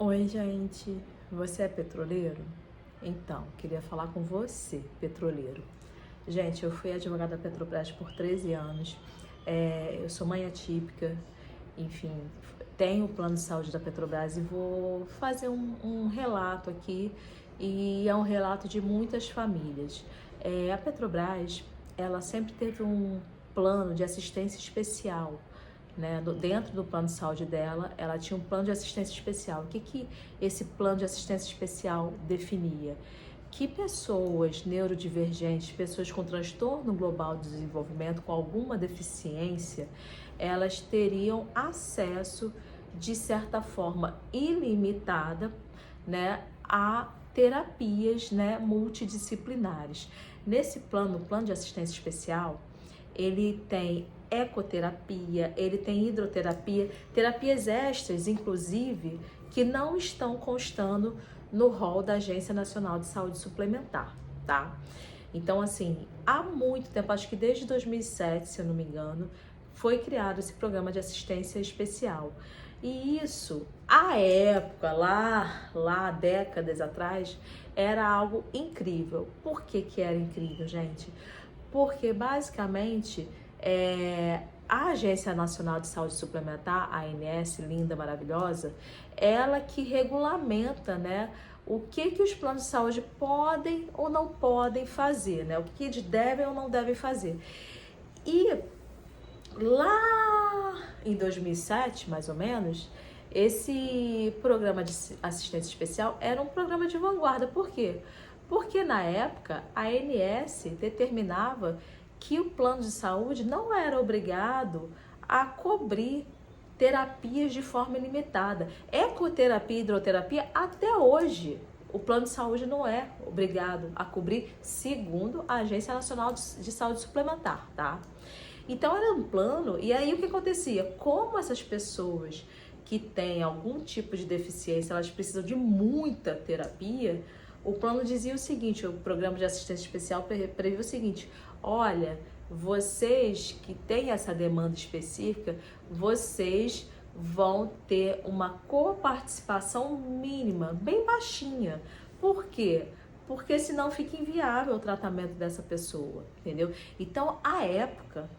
Oi, gente. Você é petroleiro? Então, queria falar com você, petroleiro. Gente, eu fui advogada da Petrobras por 13 anos. Eu sou mãe atípica, enfim, tenho o plano de saúde da Petrobras e vou fazer um relato aqui, e é um relato de muitas famílias. A Petrobras, ela sempre teve um plano de assistência especial, né? Dentro do plano de saúde dela, ela tinha um plano de assistência especial. O que esse plano de assistência especial definia? Que pessoas neurodivergentes, pessoas com transtorno global de desenvolvimento, com alguma deficiência, elas teriam acesso, de certa forma ilimitada, né, a terapias, né, multidisciplinares. Nesse plano, o plano de assistência especial, ele tem ecoterapia, ele tem hidroterapia, terapias extras, inclusive, que não estão constando no rol da Agência Nacional de Saúde Suplementar, tá? Então, assim, há muito tempo, acho que desde 2007, se eu não me engano, foi criado esse programa de assistência especial. E isso, à época, lá décadas atrás, era algo incrível. Por que que era incrível, gente? Porque, basicamente, a Agência Nacional de Saúde Suplementar, a ANS, linda, maravilhosa, ela que regulamenta, né, o que os planos de saúde podem ou não podem fazer, né, o que eles devem ou não devem fazer. E lá em 2007, mais ou menos, esse programa de assistência especial era um programa de vanguarda. Por quê? Porque na época a ANS determinava que o plano de saúde não era obrigado a cobrir terapias de forma ilimitada. Ecoterapia e hidroterapia, até hoje, o plano de saúde não é obrigado a cobrir, segundo a Agência Nacional de Saúde Suplementar, tá? Então era um plano, e aí o que acontecia? Como essas pessoas que têm algum tipo de deficiência, elas precisam de muita terapia, o plano dizia o seguinte, o programa de assistência especial previa o seguinte: olha, vocês que têm essa demanda específica, vocês vão ter uma coparticipação mínima, bem baixinha. Por quê? Porque senão fica inviável o tratamento dessa pessoa, entendeu? Então, à época,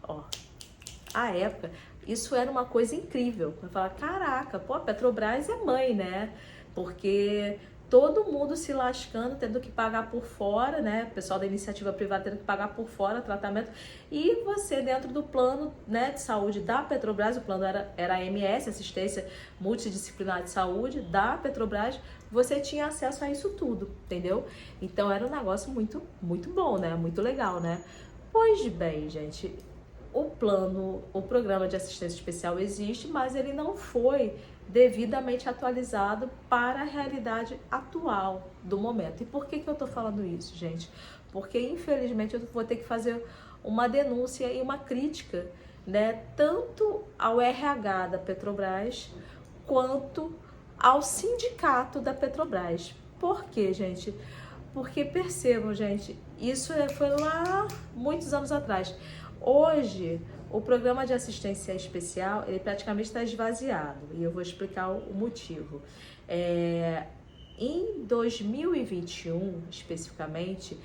isso era uma coisa incrível. Eu falava, caraca, pô, a Petrobras é mãe, né? Porque todo mundo se lascando, tendo que pagar por fora, né? O pessoal da iniciativa privada tendo que pagar por fora tratamento. E você, dentro do plano, né, de saúde da Petrobras, o plano era a MS, Assistência Multidisciplinar de Saúde, da Petrobras, você tinha acesso a isso tudo, entendeu? Então era um negócio muito, muito bom, né? Muito legal, né? Pois bem, gente, o programa de assistência especial existe, mas ele não foi devidamente atualizado para a realidade atual do momento. E por que eu tô falando isso, gente? Porque, infelizmente, eu vou ter que fazer uma denúncia e uma crítica, né, tanto ao RH da Petrobras, quanto ao sindicato da Petrobras. Por quê, gente? Porque percebam, gente, isso foi lá muitos anos atrás. Hoje, o programa de assistência especial, ele praticamente está esvaziado, e eu vou explicar o motivo. Em 2021, especificamente,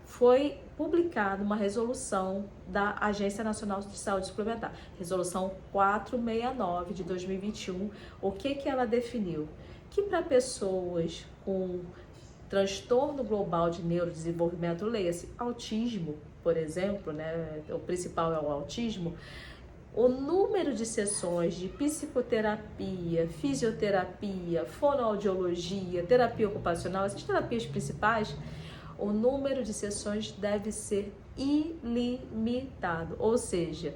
foi publicada uma resolução da Agência Nacional de Saúde Suplementar, resolução 469 de 2021. O que ela definiu? Que para pessoas com transtorno global de neurodesenvolvimento, leia-se autismo, por exemplo, né, o principal é o autismo, o número de sessões de psicoterapia, fisioterapia, fonoaudiologia, terapia ocupacional, essas terapias principais, o número de sessões deve ser ilimitado, ou seja,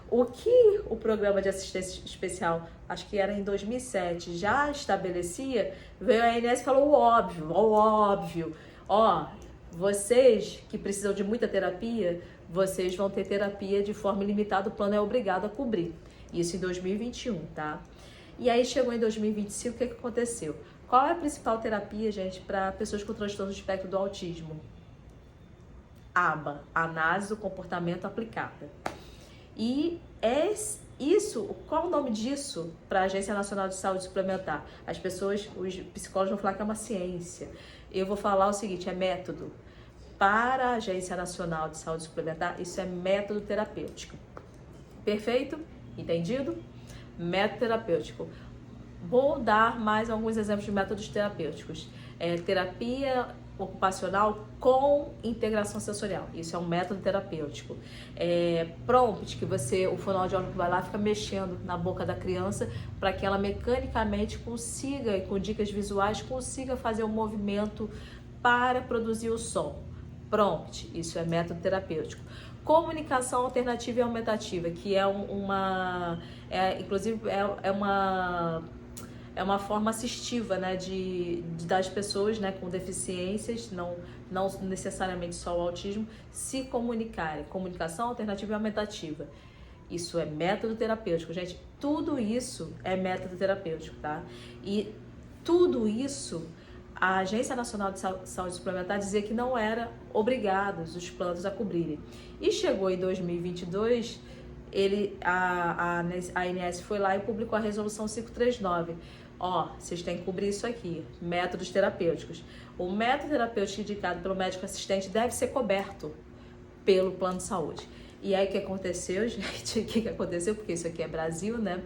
o que o programa de assistência especial, acho que era em 2007, já estabelecia, veio a ANS e falou o óbvio, ó, vocês que precisam de muita terapia, vocês vão ter terapia de forma ilimitada, o plano é obrigado a cobrir. Isso em 2021, tá? E aí chegou em 2025, o que aconteceu? Qual é a principal terapia, gente, para pessoas com transtorno do espectro do autismo? ABA, Análise do Comportamento Aplicada. E Isso, qual o nome disso para a Agência Nacional de Saúde Suplementar? As pessoas, os psicólogos vão falar que é uma ciência. Eu vou falar o seguinte, é método. Para a Agência Nacional de Saúde Suplementar, isso é método terapêutico. Perfeito? Entendido? Método terapêutico. Vou dar mais alguns exemplos de métodos terapêuticos. Terapia ocupacional com integração sensorial. Isso é um método terapêutico. Prompt, que o fonoaudiólogo vai lá e fica mexendo na boca da criança para que ela mecanicamente consiga, com dicas visuais, consiga fazer um movimento para produzir o som. Prompt, isso é método terapêutico. Comunicação alternativa e aumentativa, que é inclusive uma forma assistiva, né, das pessoas, né, com deficiências, não necessariamente só o autismo, se comunicarem. Comunicação alternativa e aumentativa. Isso é método terapêutico, gente. Tudo isso é método terapêutico, tá? E tudo isso, a Agência Nacional de Saúde Suplementar dizia que não era obrigados os planos a cobrirem. E chegou em 2022, a ANS foi lá e publicou a resolução 539. Vocês têm que cobrir isso aqui, métodos terapêuticos. O método terapêutico indicado pelo médico assistente deve ser coberto pelo plano de saúde. E aí o que aconteceu, gente? O que aconteceu? Porque isso aqui é Brasil, né?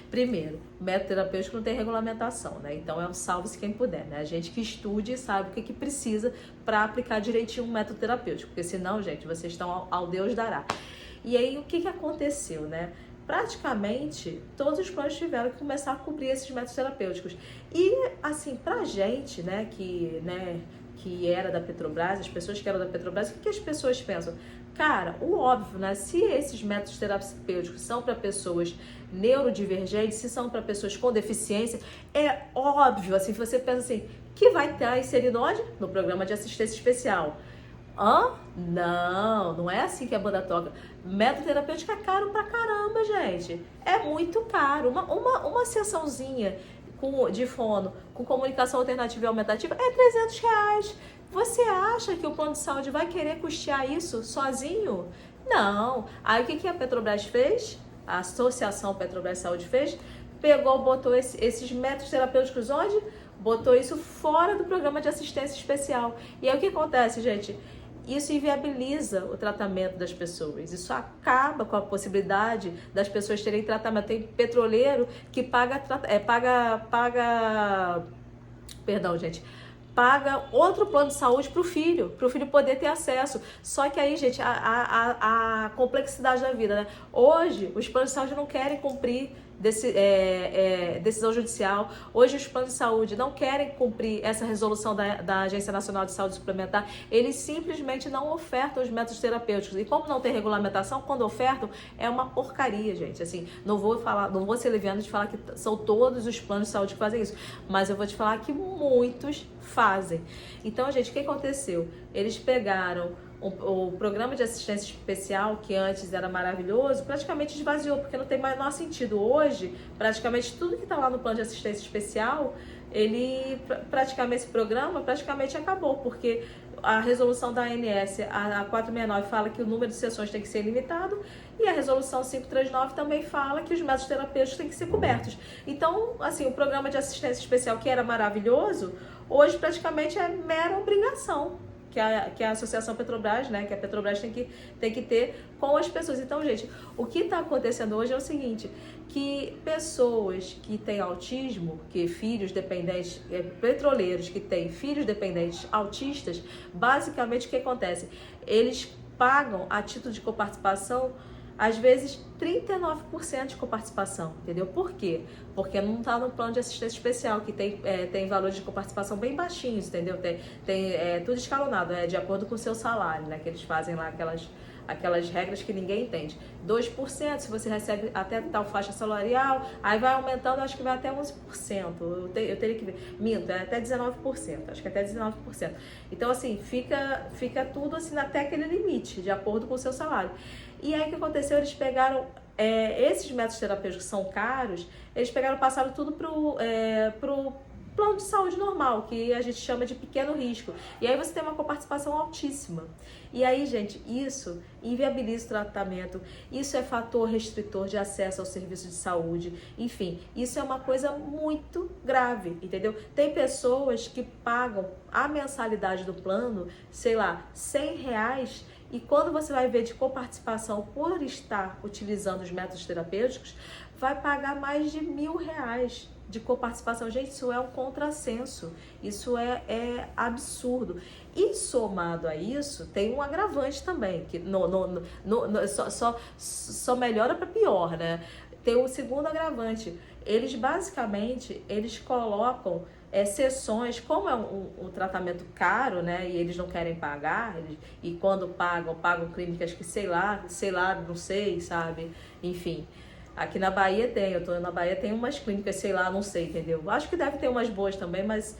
Primeiro, o método terapêutico não tem regulamentação, né? Então é um salve-se quem puder, né? A gente que estude e sabe o que precisa para aplicar direitinho um método terapêutico. Porque senão, gente, vocês estão ao Deus dará. E aí o que aconteceu, né? Praticamente todos os planos tiveram que começar a cobrir esses métodos terapêuticos. E assim, pra gente, né, que era da Petrobras, as pessoas que eram da Petrobras, o que as pessoas pensam? Cara, o óbvio, né? Se esses métodos terapêuticos são para pessoas neurodivergentes, se são para pessoas com deficiência, é óbvio, assim, você pensa assim, que vai estar inserido onde? No programa de assistência especial. Não é assim que a banda toca. Método terapêutico é caro pra caramba, gente. É muito caro. Uma sessãozinha de fono com comunicação alternativa e aumentativa é R$300. Você acha que o plano de saúde vai querer custear isso sozinho? Não. Aí o que a Petrobras fez? A Associação Petrobras Saúde fez? Botou esses métodos terapêuticos onde? Botou isso fora do programa de assistência especial. E aí o que acontece, gente? Isso inviabiliza o tratamento das pessoas. Isso acaba com a possibilidade das pessoas terem tratamento. Tem petroleiro que paga outro plano de saúde para o filho poder ter acesso. Só que aí, gente, a complexidade da vida, né? Hoje, os planos de saúde não querem cumprir decisão judicial. Hoje, os planos de saúde não querem cumprir essa resolução da Agência Nacional de Saúde Suplementar. Eles simplesmente não ofertam os métodos terapêuticos. E como não tem regulamentação, quando ofertam, é uma porcaria, gente. Assim, não vou ser leviana de falar que são todos os planos de saúde que fazem isso, mas eu vou te falar que muitos fazem. Então, gente, o que aconteceu? Eles pegaram o programa de assistência especial, que antes era maravilhoso, praticamente esvaziou, porque não tem mais menor sentido. Hoje, praticamente tudo que está lá no plano de assistência especial, esse programa praticamente acabou, porque a resolução da ANS, a 469, fala que o número de sessões tem que ser limitado, e a resolução 539 também fala que os métodos terapêuticos têm que ser cobertos. Então, assim, o programa de assistência especial, que era maravilhoso, hoje praticamente é mera obrigação que a Associação Petrobras, né, que a Petrobras tem que ter com as pessoas. Então, gente, o que está acontecendo hoje é o seguinte, que pessoas que têm autismo, que filhos dependentes, petroleiros que têm filhos dependentes autistas, basicamente o que acontece? Eles pagam a título de coparticipação às vezes 39% de coparticipação, entendeu? Por quê? Porque não está no plano de assistência especial, que tem valores de coparticipação bem baixinhos, entendeu? Tem tudo escalonado, de acordo com o seu salário, né? Que eles fazem lá aquelas regras que ninguém entende. 2%, se você recebe até tal faixa salarial, aí vai aumentando, acho que vai até 11%. Eu teria que ver. Minto, é até 19%, acho que até 19%. Então, assim, fica tudo assim até aquele limite, de acordo com o seu salário. E aí o que aconteceu? Eles pegaram esses métodos terapêuticos que são caros, passaram tudo pro plano de saúde normal, que a gente chama de pequeno risco. E aí você tem uma coparticipação altíssima. E aí, gente, isso inviabiliza o tratamento, isso é fator restritor de acesso ao serviço de saúde, enfim, isso é uma coisa muito grave, entendeu? Tem pessoas que pagam a mensalidade do plano, sei lá, R$100, e quando você vai ver de coparticipação por estar utilizando os métodos terapêuticos, vai pagar mais de R$1.000 de coparticipação. Gente, isso é um contrassenso, isso é absurdo. E somado a isso, tem um agravante também, que só melhora para pior, né? Tem o segundo agravante. Eles basicamente, eles colocam sessões, como é um tratamento caro, né? E eles não querem pagar, e quando pagam clínicas que sei lá, não sei, sabe? Enfim. Aqui na Bahia tem umas clínicas, sei lá, não sei, entendeu? Acho que deve ter umas boas também, mas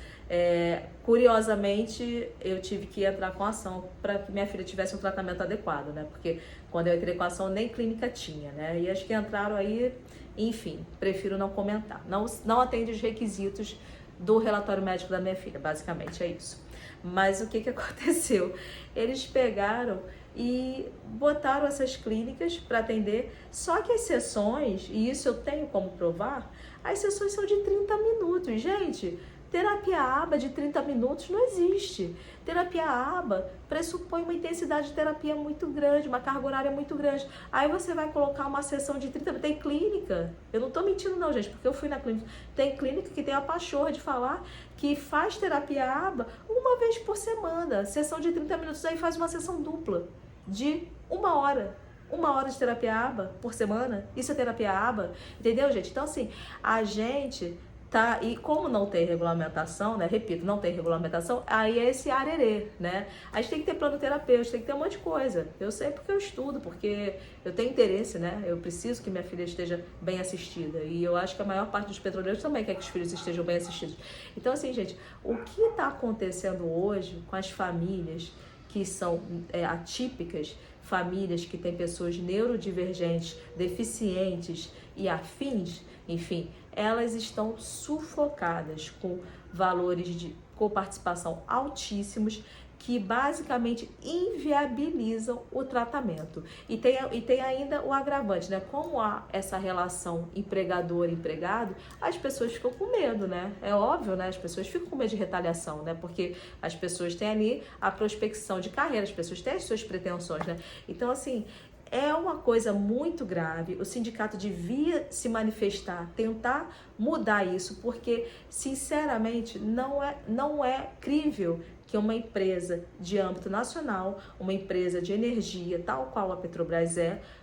curiosamente eu tive que entrar com ação para que minha filha tivesse um tratamento adequado, né? Porque quando eu entrei com ação nem clínica tinha, né? E as que entraram aí, enfim, prefiro não comentar. Não atende os requisitos do relatório médico da minha filha, basicamente é isso. Mas o que aconteceu? Eles pegaram e botaram essas clínicas para atender, só que as sessões, e isso eu tenho como provar, as sessões são de 30 minutos, gente. Terapia ABA de 30 minutos não existe. Terapia ABA pressupõe uma intensidade de terapia muito grande, uma carga horária muito grande. Aí você vai colocar uma sessão de 30 minutos. Tem clínica, eu não tô mentindo não, gente, porque eu fui na clínica. Tem clínica que tem a pachorra de falar que faz terapia ABA uma vez por semana. Sessão de 30 minutos, aí faz uma sessão dupla de 1 hora. 1 hora de terapia ABA por semana. Isso é terapia ABA, entendeu, gente? Então, assim, a gente... Tá, e como não tem regulamentação, né? Repito, não tem regulamentação, aí é esse arerê, né? A gente tem que ter plano terapêutico, tem que ter um monte de coisa. Eu sei porque eu estudo, porque eu tenho interesse, né? Eu preciso que minha filha esteja bem assistida. E eu acho que a maior parte dos petroleiros também quer que os filhos estejam bem assistidos. Então, assim, gente, o que está acontecendo hoje com as famílias que são atípicas, famílias que têm pessoas neurodivergentes, deficientes e afins, enfim, elas estão sufocadas com valores de coparticipação altíssimos que basicamente inviabilizam o tratamento. E tem ainda o agravante, né? Como há essa relação empregador-empregado, as pessoas ficam com medo, né? É óbvio, né? As pessoas ficam com medo de retaliação, né? Porque as pessoas têm ali a prospecção de carreira, as pessoas têm as suas pretensões, né? Então, assim, é uma coisa muito grave. O sindicato devia se manifestar, tentar mudar isso, porque, sinceramente, não é crível que uma empresa de âmbito nacional, uma empresa de energia, tal qual a Petrobras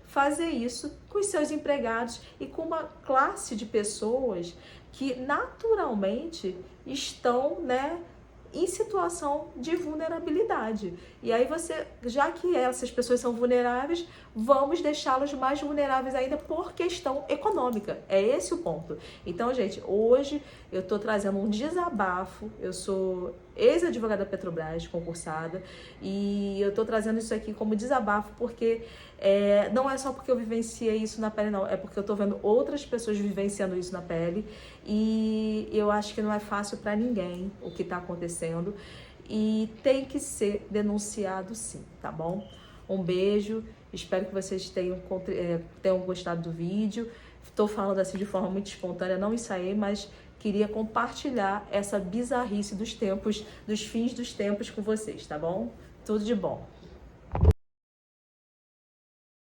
fazer isso com os seus empregados e com uma classe de pessoas que naturalmente estão, né, em situação de vulnerabilidade. E aí já que essas pessoas são vulneráveis, vamos deixá-las mais vulneráveis ainda por questão econômica. É esse o ponto. Então, gente, hoje eu estou trazendo um desabafo. Eu sou ex-advogada da Petrobras, concursada, e eu estou trazendo isso aqui como desabafo porque não é só porque eu vivenciei isso na pele, não. É porque eu estou vendo outras pessoas vivenciando isso na pele e eu acho que não é fácil para ninguém o que está acontecendo e tem que ser denunciado sim, tá bom? Um beijo, espero que vocês tenham gostado do vídeo. Estou falando assim de forma muito espontânea, não ensaiei, mas queria compartilhar essa bizarrice dos fins dos tempos com vocês, tá bom? Tudo de bom.